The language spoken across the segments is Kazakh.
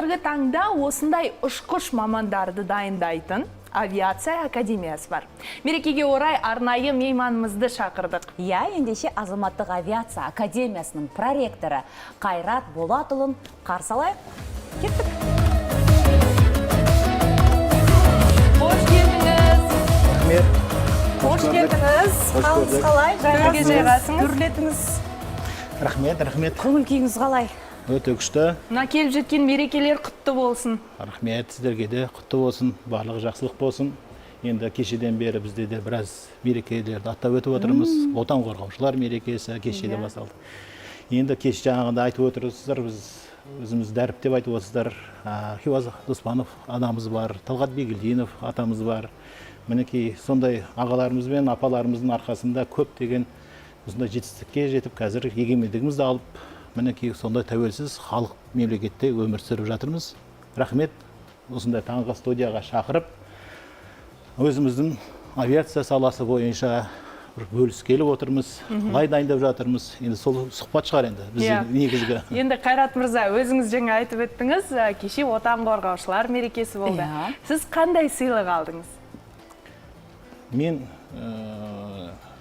Қазіргі таңда осындай ұшқыш мамандарды дайындайтын авиация академиясы бар. Мерекеге орай арнайы мейманымызды шақырдық. Ендеше азаматтық авиация академиясының проректоры Қайрат Болатұлын қарсы алайық. Кеттік. Қош келдіңіз. Рахмет. Қош келдіңіз. Қалыңыз қалай? Төрге жайғасыңыз. Түрлетіңіз. Рахмет. Көңіл күйіңіз қалай? Өте күшті. Мына келіп жеткен мерекелер құтты болсын. Рахмет, сіздерге де құтты болсын, барлығы жақсылық болсын. Енді кешеден бері бізде де біраз мерекелерді аттап өтіп отырмыз. Отан қорғаушылар мерекесі кешеде басталды. Енді кеш жаңағында айтып отырсыздар, біз өзіміз дәріптеп айтып отырсыздар. Хиуаз Доспанов анамыз бар, Талғат Бегелдинов атамыз бар. Мінекей сондай ағаларымыз бен апаларымыздың арқасында көптеген осындай жетістікке жетіп, қазір егемендігімізді алып, мінекей сондай тәуелсіз халық мемлекетте өмір сүріп жатырмыз. Рахмет, осындай таңғы студияға шақырып, өзіміздің авиация саласы бойынша бөліскелі отырмыз, қалай дайындап жатырмыз. Енді сол сұхбат шығар енді біздің негізгі. Енді Қайрат мырза, өзіңіз жаңа айтып өттіңіз, кеше отан қорғаушылар мерекесі болды. Сіз қандай сыйлық алдыңыз? Мен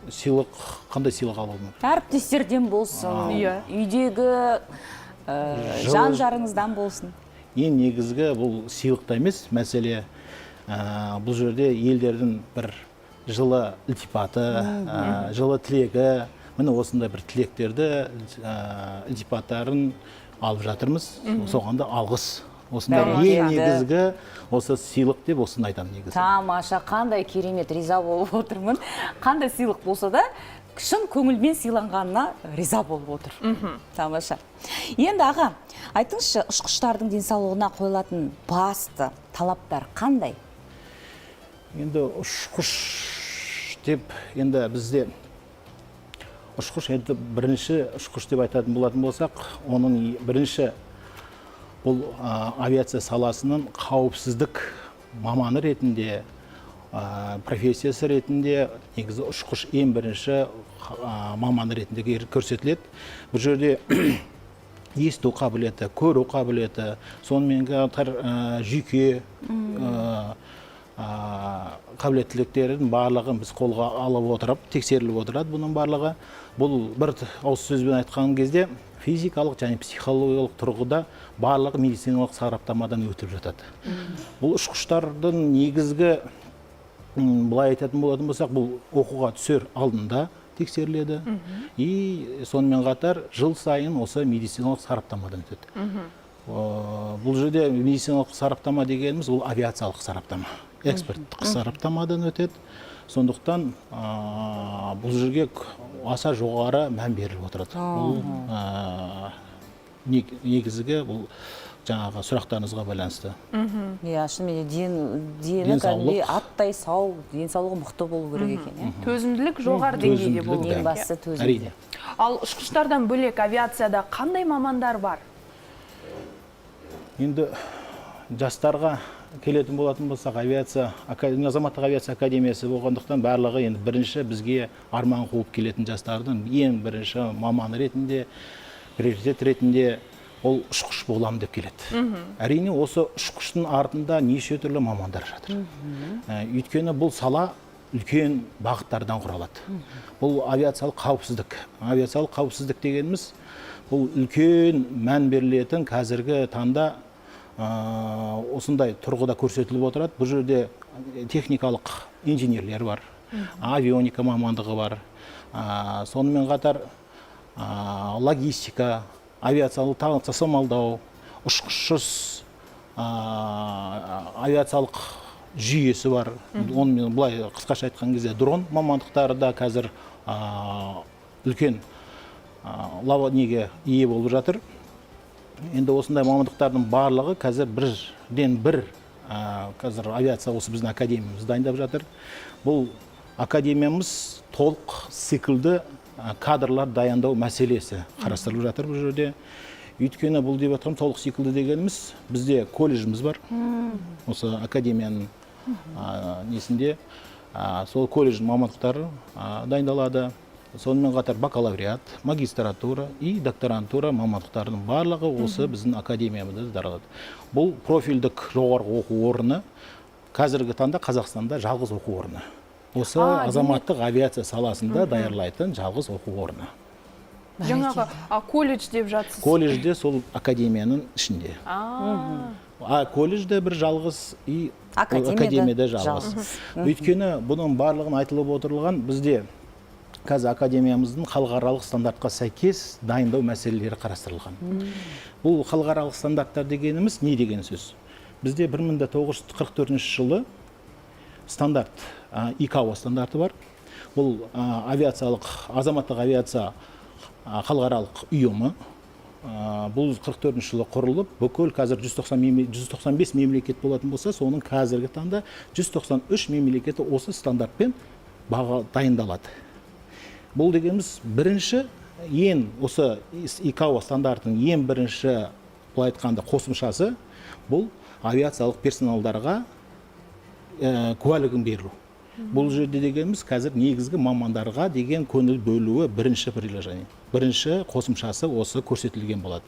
қандай сыйлық алдым? Әріптестерден болсын, үйдегі жан-жарыңыздан болсын. Ең негізгі бұл сыйлықта емес, мәселе бұл жерде елдердің бір жылы ілтипаты, жылы тілегі, міне осындай бір тілектерді, ілтипаттарын алып жатырмыз. Соғанда алғыс. Осындай ең негізгі осы сыйлық деп осыны айтамын негізі. Тамаша, қандай керемет, риза болып отырмын. Қандай сыйлық болса да, шын көңілмен сыйланғанына риза болып отыр. Тамаша. Енді аға, айтыңызшы, ұшқыштардың денсаулығына қойылатын басты талаптар қандай? Енді ұшқыш деп, енді бізде ұшқыш, енді бірінші ұшқыш деп айтатын болатын болсақ, оның бірінші бұл авиация саласының қауіпсіздік маманы ретінде, профессиясы ретінде, негізі ұшқыш ең бірінші маманы ретінде көрсетіледі. Бұл жерде есту қабілеті, көру қабілеті, сонымен қатар жүйке қабілеттіліктердің барлығын біз қолға алып отырып, тексеріліп отырады бұның барлығы. Бұл бір ауыз сөзбен айтқан кезде физикалық және психологиялық тұрғыда барлығы медициналық сараптамадан өтіп жатады. Бұл ұшқыштардың негізгі, былай айтатын болатын болсақ, бұл оқуға түсер алдында тексеріледі. И сонымен қатар жыл сайын осы медициналық сараптамадан өтеді. Бұл жерде медициналық сараптама дегеніміз ол авиациялық сараптама, эксперттік сараптамадан өтеді. Сондықтан бұл жерге аса жоғары мән беріліп отырады. Бұл негізгі бұл жаңағы сұрақтарыңызға байланысты. Шынымен дені кәдімгідей аттай сау, денсаулығы мықты болу керек екен. Төзімділік жоғары деңгейде болу керек. Ең бастысы төзімділік. Ал ұшқыштардан бөлек авиацияда қандай мамандар бар? Енді жастарға келетін болатын болсақ, азаматтық авиация академиясы болғандықтан барлығы енді бірінші бізге арман қуып келетін жастардың ең бірінші маманы ретінде, приоритет ретінде ол ұшқыш боламын деп келеді. Әрине осы ұшқыштың артында неше түрлі мамандар жатыр. Өйткені бұл сала үлкен бағыттардан құралады. Бұл авиациялық қауіпсіздік. Авиациялық қауіпсіздік дегеніміз бұл үлкен мән берілетін қазіргі таңда осындай тұрғыда көрсетіліп отырады. Бұл жерде техникалық инженерлер бар, авионика мамандығы бар, сонымен қатар логистика, авиациялық тасымалдау, ұшқышсыз авиациялық жүйесі бар. Онымен былай қысқаша айтқан кезде дрон мамандықтары да қазір үлкен неге ие болып жатыр. Енді осындай мамандықтардың барлығы қазір бірден бір қазір авиация осы біздің академиямыз дайындап жатыр. Бұл академиямыз толық циклді кадрлар дайындау мәселесі қарастырылып жатыр бұл жерде. Өйткені бұл деп жатырмын толық циклді дегеніміз бізде колледжіміз бар. Осы академияның несінде сол колледждің мамандықтары дайындалады. сонымен қатар бакалавриат, магистратура и докторантура мамандықтарының барлығы осы біздің академиямызда даралады. Бұл профильдік жоғарғы оқу орны қазіргі таңда Қазақстанда жалғыз оқу орны. Осы азаматтық авиация саласында даярлайтын жалғыз оқу орны. Жаңағы колледж деп жатсыз. Колледжде сол академияның ішінде. Колледжде бір жалғыз и академияда жалғыз. Өйткені бұның барлығын айтылып отырылған бізде қазір академиямыздың халықаралық стандартқа сәйкес дайындау мәселелері қарастырылған. Бұл халықаралық стандарттар дегеніміз не деген сөз? Бізде 1944 жылы стандарт, ИКАО стандарты бар. Бұл азаматтық авиация халықаралық ұйымы. Бұл 44 жылы құрылып, бүкіл қазір 195 мемлекет болатын болса, соның қазіргі таңда 193 мемлекеті осы стандартпен дайындалады. Бұл дегеніміз бірінші, осы ИКАО стандартының ең бірінші былай айтқанда қосымшасы, бұл авиациялық персоналдарға куәлігін беру. Бұл жерде дегеніміз қазір негізгі мамандарға деген көңіл бөлуі бірінші приложение. Бірінші қосымшасы осы көрсетілген болады.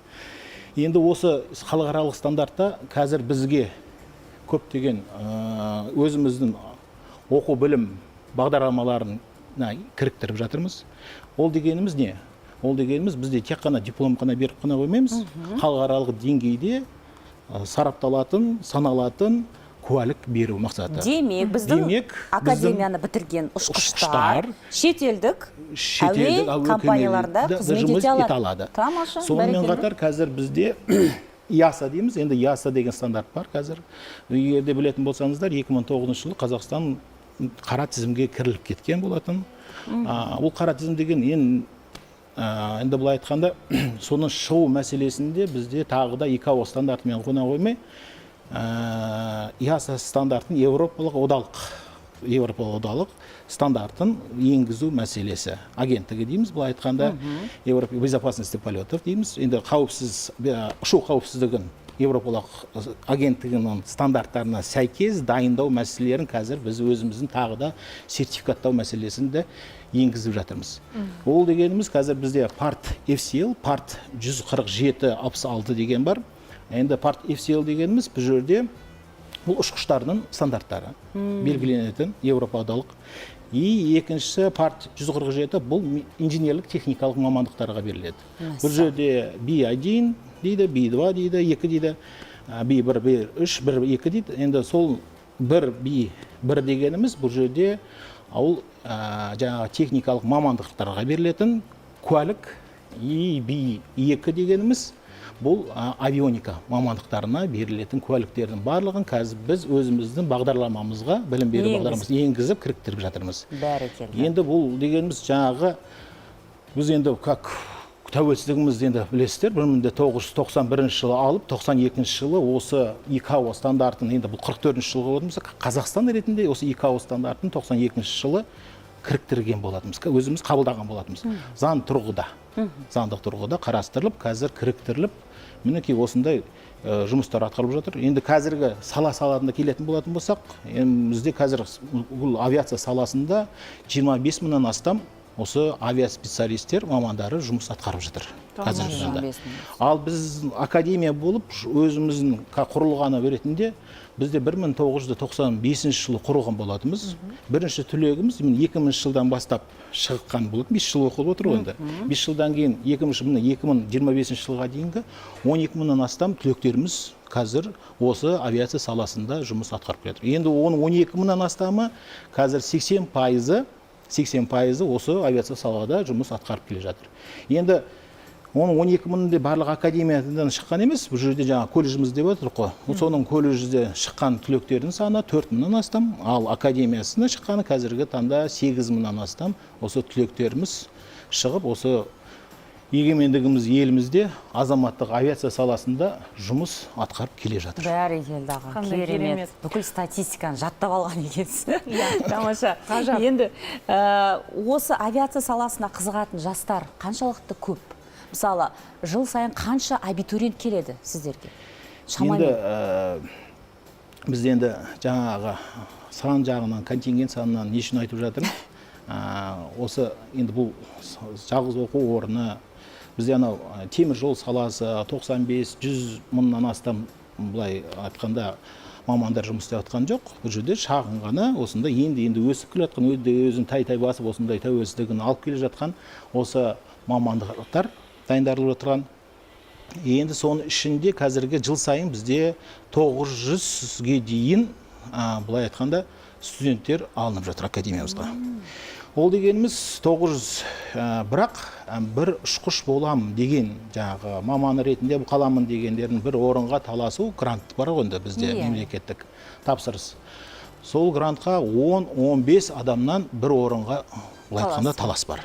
Енді осы халықаралық стандартта қазір бізге көптеген өзіміздің оқу білім бағдарламаларын кіріктіріп жатырмыз. Ол дегеніміз не? Ол дегеніміз бізде тек қана диплом қана беріп қана қоймаймыз. Халықаралық деңгейде сарапталатын, саналатын куәлік беру мақсаты. Демек, біздің академияны бітірген ұшқыштар шетелдік әуе компанияларда қызмет ете алады. Тамаша, сонымен қатар қазір бізде ИАСА дейміз. Енді ИАСА деген стандарт бар қазір. Егерде білетін болсаңыздар, 2009 жылы Қазақстан қара тізімге кіріліп кеткен болатын. Бұл қара тізім деген енді былай айтқанда, соның шығу мәселесінде бізде тағы да ИКАО стандартымен қона қоймай, ИАСА стандартын Европалық одалық стандартын енгізу мәселесі. Агенттігі дейміз, бұл айтқанда Европа безопасности полетов дейміз. Енді ұшу қауіпсіздігін Европалық агенттігінің стандарттарына сәйкес дайындау мәселелерін қазір біз өзіміздің тағы да сертификаттау мәселесінде енгізіп жатырмыз. Ол дегеніміз қазір бізде парт FCL, парт 147-66 деген бар. Енді парт FCL дегеніміз бұл жерде бұл ұшқыштардың стандарттары белгіленетін Европадалық. И екіншісі парт 147 бұл инженерлік техникалық мамандықтарға беріледі. Бұл жерде B1 дейді, B2 дейді, 2 дейді, B1, B3, B2 дейді. Енді сол 1B1 дегеніміз бұл жерде жаңағы техникалық мамандықтарға берілетін куәлік. И B2 дегеніміз бұл авионика мамандықтарына берілетін куәліктердің барлығын қазір біз өзіміздің бағдарламамызға, білім беру бағдарламамызға енгізіп кіріктіріп жатырмыз. Бәрекелді. Енді бұл дегеніміз жаңағы біз енді тәуелсіздігіміз енді білесіздер, 1991 жылы алып, 92 жылы осы ИКАО стандартын, енді бұл 44 жылғы болмаса, Қазақстан ретінде осы ИКАО стандартын 92 жылы кіріктірген болатымыз, өзіміз қабылдаған болатымыз. Заңдық тұрғыда қарастырылып, қазір кіріктіріліп, мінекей осындай жұмыстар атқарылып жатыр. Енді қазіргі саласында келетін болатын болсақ, бізде қазір бұл авиация саласында 25 мыңнан астам осы авиаспециалистер мамандары жұмыс атқарып жатыр. Ал біз академия болып өзіміздің құрылғаны ретінде бізде 1995 жылы құрылған болатымыз. Бірінші түлегіміз 2000 жылдан бастап шыққан болатын. 5 жыл оқылып отыр енді. 5 жылдан кейін 2025 жылға дейінгі 12 мыңнан астам түлектеріміз қазір осы авиация саласында жұмыс атқарып жатыр. Енді оның 12 мыңнан астамы қазір 80% осы авиация салада жұмыс атқарып келе жатыр. Енді оның 12 мыңында барлық академиядан шыққан емес, бұл жерде жаңа колледжіміз деп отыр қой. Соның колледжде шыққан түлектердің саны 4 мыңнан астам, ал академиясына шыққаны қазіргі таңда 8 мыңнан астам осы түлектеріміз шығып, осы егемендігіміз елімізде азаматтық авиация саласында жұмыс атқарып келе жатыр. Бәрекелді аға, керемет. Бүкіл статистиканы жаттап алған екенсіз. Тамаша. Енді осы авиация саласына қызығатын жастар қаншалықты көп? Мысалы, жыл сайын қанша абитуриент келеді сіздерге? Енді бізде енді жаңағы сан жағынан, контингент санынан не үшін айтып жатырмын? осы енді бұл жалғыз оқу орны, бізде анау темір жол саласы 95-100 мыңнан астам, былай айтқанда мамандар жұмыс істеп жатқан жоқ. Бұл жерде шағын ғана осында енді өсіп келе жатқан, өзін тай басып осындай тәуелсіздігін алып келе жатқан осы мамандықтар дайындалып отырған. Енді соның ішінде қазіргі жыл сайын бізде 900-ге дейін, былай айтқанда, студенттер алынып жатыр академиямызға. Ол дегеніміз 900, бірақ бір ұшқыш болам деген, жаңағы маманы ретінде қаламын дегендердің бір орынға таласу грант бар ғой бізде мемлекеттік тапсырыс. Сол грантқа 10-15 адамнан бір орынға айтқанда талас бар.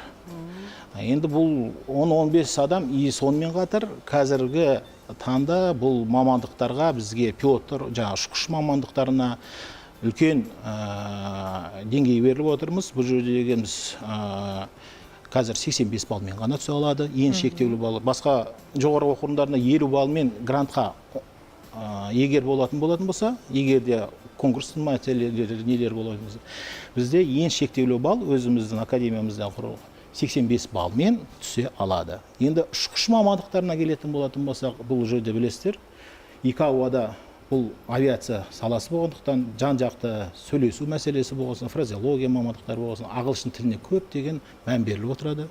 Енді бұл 10-15 адам, сонымен қатар қазіргі таңда бұл мамандықтарға бізге пилоттар, жаңағы ұшқыш мамандықтарына үлкен деңгей беріліп отырмыз. Бұл жерде дегеніміз қазір 85 балмен ғана түсе алады, ең шектеулі балы. Басқа жоғары оқу орындарына 50 балмен грантқа егер болатын болса, егер де конкурстың мәселелері нелер болатын болса, бізде ең шектеулі бал өзіміздің академиямыздан 85 балмен түсе алады. Енді ұшқыш мамандықтарына келетін болатын болсақ, бұл жерде білесіздер, ИКАО-да бұл авиация саласы болғандықтан жан-жақты сөйлесу мәселесі болғасын, фразеология мамандықтары болғасын, ағылшын тіліне көптеген мән беріліп отырады.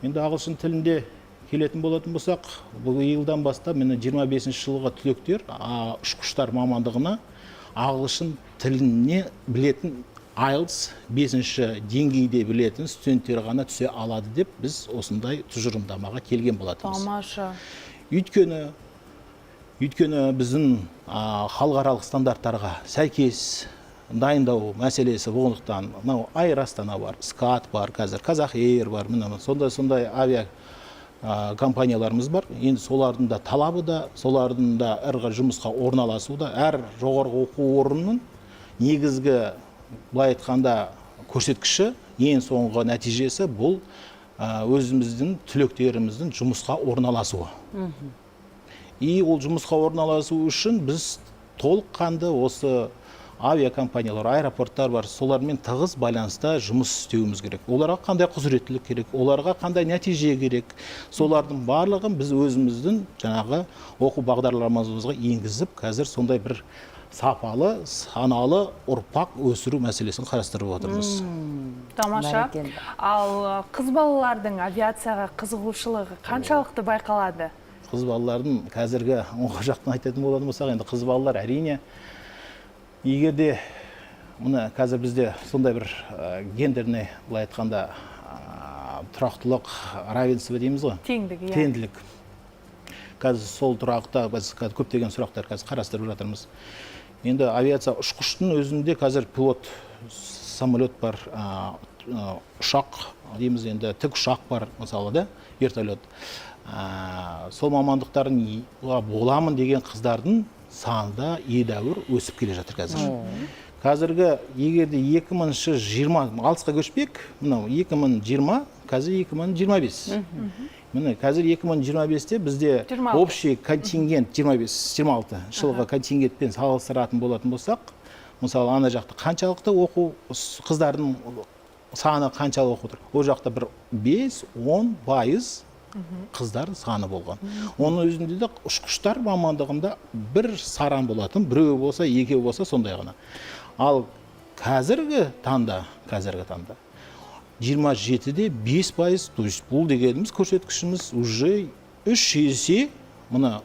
Енді ағылшын тілінде келетін болатын болсақ, бұл жылдан бастап, міне 25-ші жылғы түлектер ұшқыштар мамандығына ағылшын тіліне білетін IELTS 5-ші деңгейде білетін студенттер ғана түсе алады деп біз осындай тұжырымдамаға келген болатынбыз. Тамаша. Өйткені біздің халықаралық стандарттарға сәйкес дайындау мәселесі болғандықтан, Air Астана бар, SCAT бар, қазір Қазақ Air бар, сондай авиа компанияларымыз бар. Енді солардың да талабы да, солардың да әрі жұмысқа орналасу да, әр жоғарғы оқу орнының негізгі, былай айтқанда, көрсеткіші, ең соңғы нәтижесі бұл өзіміздің түлектеріміздің жұмысқа орналасуы. Ол жұмысқа орналасу үшін біз толыққанды осы авиакомпаниялар, аэропорттар бар, солармен тығыз байланыста жұмыс істеуіміз керек. Оларға қандай құзыреттілік керек, оларға қандай нәтиже керек, солардың барлығын біз өзіміздің жаңағы оқу бағдарламамызға енгізіп, қазір сондай бір сапалы, саналы ұрпақ өсіру мәселесін қарастырып отырмыз. Тамаша. Ал қыз балалардың авиацияға қызығушылығы қаншалықты байқалады? Қыз балалардың қазіргі оң жақтан айтатын болатын болсақ, енді қыз балалар әрине, егерде мұны қазір бізде сондай бір гендерный, былай айтқанда, тұрақтылық, равенство дейміз ғой? Теңділік. Қазір сол тұрақта біз көптеген сұрақтар қазір қарастырып жатырмыз. Енді авиация ұшқыштың өзінде қазір пилот самолет бар, ұшақ дейміз, енді тік ұшақ бар, мысалы да, вертолет. Сол мамандықтарын боламын деген қыздардың саны едәуір өсіп келе жатыр қазір. Қазіргі егерде 2020 алысқа көшпек, 2020, қазір 2025. Міне, қазір 2025-те бізде общий контингент 25-26 жылғы контингентпен салыстыратын болатын болсақ, мысалы, ана жақта қаншалықты оқу қыздардың саны қаншалық оқу тұр? Ол жақта бір 5-10% қыздар саны болған. Оның өзінде де ұшқыштар мамандығында бір саран болатын, біреу болса, екеу болса, сондай ғана. Ал қазіргі таңда 27-де 5%, то есть бұл дегеніміз көрсеткішіміз уже 3 есе, мұны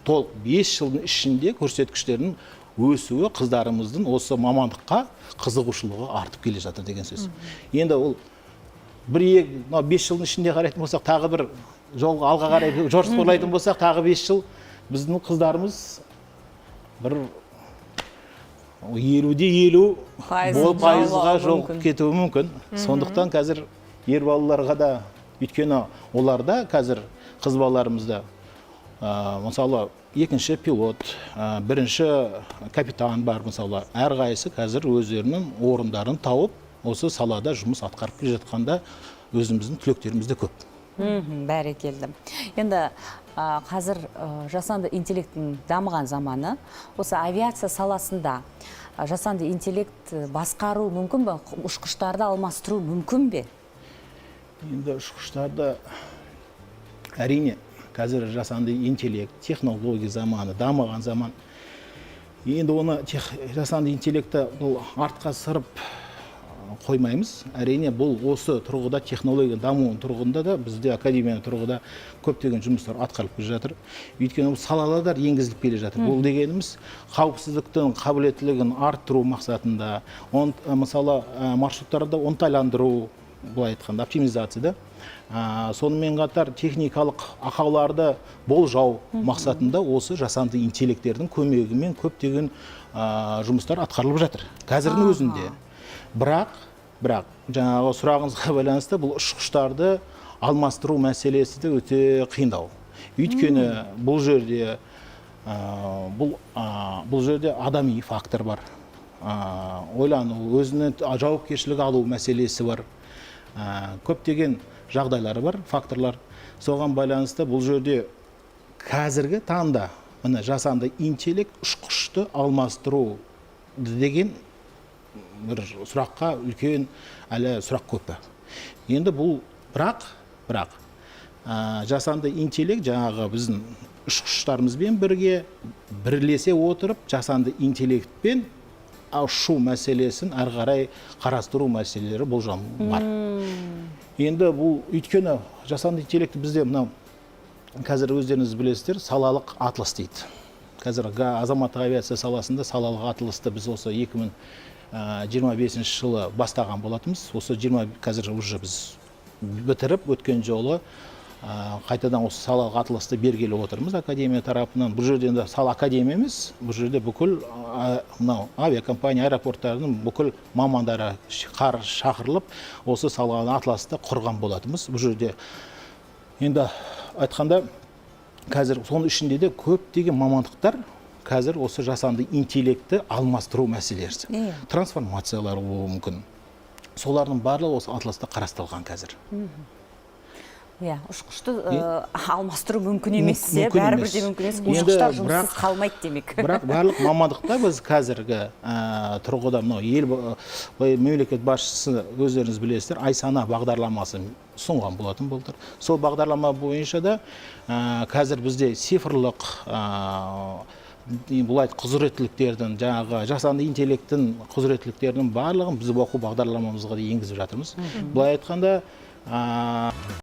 толық 5 жылдың ішінде көрсеткіштерінің өсуі қыздарымыздың осы мамандыққа қызығушылығы артып келе жатыр деген сөз. Енді ол 5 жылдың ішінде қарайтын болсақ, тағы бір жолға алға қарай жоспарлайтын болсақ, тағы 5 жыл біздің қыздарымыз бір 50-50 пайызға жол кетуі мүмкін. Сондықтан қазір ер балаларға да, өйткені оларда қазір қыз балаларымызда, мысалы, екінші пилот, бірінші капитан бар, мысалы, әрқайсысы қазір өздерінің орындарын тауып, осы салада жұмыс атқарып келе жатқанда өзіміздің түлектеріміз де көп. Бәрекелді. Енді қазір жасанды интеллекттің дамыған заманы, осы авиация саласында жасанды интеллект басқару мүмкін бе? Ұшқыштарды алмастыру мүмкін бе? Енді ұшқыштарды әрине қазір жасанды интеллект, технология заманы, дамыған заман. Енді оны жасанды интеллекті бұл артқа сырып қоймаймыз. Әрине бұл осы тұрғыда технология дамуының тұрғында да бізде академияның тұрғыда көптеген жұмыстар атқарылып келе жатыр. Өйткені салалар енгізіліп келе жатыр. Бұл дегеніміз қауіпсіздіктің қабілеттілігін арттыру мақсатында, мысалы маршруттарды оңтайландыру, былай айтқанда оптимизацияда. Сонымен қатар техникалық ақауларды болжау мақсатында осы жасанды интеллектердің көмегімен көптеген жұмыстар атқарылып жатыр қазірдің өзінде. Бірақ жаңағы сұрағыңызға байланысты бұл ұшқыштарды алмастыру мәселесі де өте қиындау. Өйткені бұл жерде адами фактор бар. Ойлану, өзіне жауапкершілік алу мәселесі бар. Көптеген жағдайлары бар, факторлар. Соған байланысты бұл жерде қазіргі таңда жасанды интеллект ұшқышты алмастыру деген бір сұраққа үлкен әлі сұрақ көп. Енді бұл бірақ жасанды интеллект жаңағы біздің ұшқыштарымызбен бірге бірлесе отырып жасанды интеллектпен ұшу мәселесін әрі қарай қарастыру мәселелері болжам бар. Енді бұл өйткені жасанды интеллекті бізде мынау қазір өздеріңіз білесіздер, салалық атлас дейді. Қазір азаматтық авиация саласында салалық атласты біз осы 2025 жылы бастаған болатымыз. Осы қазір уже біз бітіріп өткен жолы қайтадан осы салалық атласты бергелі отырмыз академия тарапынан. Бұл жерде енді сал академия емес, бұл жерде бүкіл авиакомпания, аэропорттарының бүкіл мамандары шақырылып, осы салалық атласты құрған болатымыз. Бұл жерде енді айтқанда қазір соның ішінде де көптеген мамандықтар қазір осы жасанды интеллекті алмастыру мәселесі. Трансформациялар болуы мүмкін. Солардың барлығы осы атласта қарастырылған қазір. Ұшқышты алмастыру мүмкін емес, бәрібір де мүмкін емес. Ұшқыштар жұмыссыз қалмайды демек. Бірақ барлық мамандықта біз қазіргі тұрғыда мемлекет басшысы өздеріңіз білесіздер, ай сана бағдарламасын ұсынған болатын болды. Сол бағдарлама бойынша да қазір бізде цифрлық құзыреттіліктердің, жаңағы жасанды интеллекттің құзыреттіліктерінің барлығын біз оқу бағдарламамызға енгізіп жатырмыз. Былай айтқанда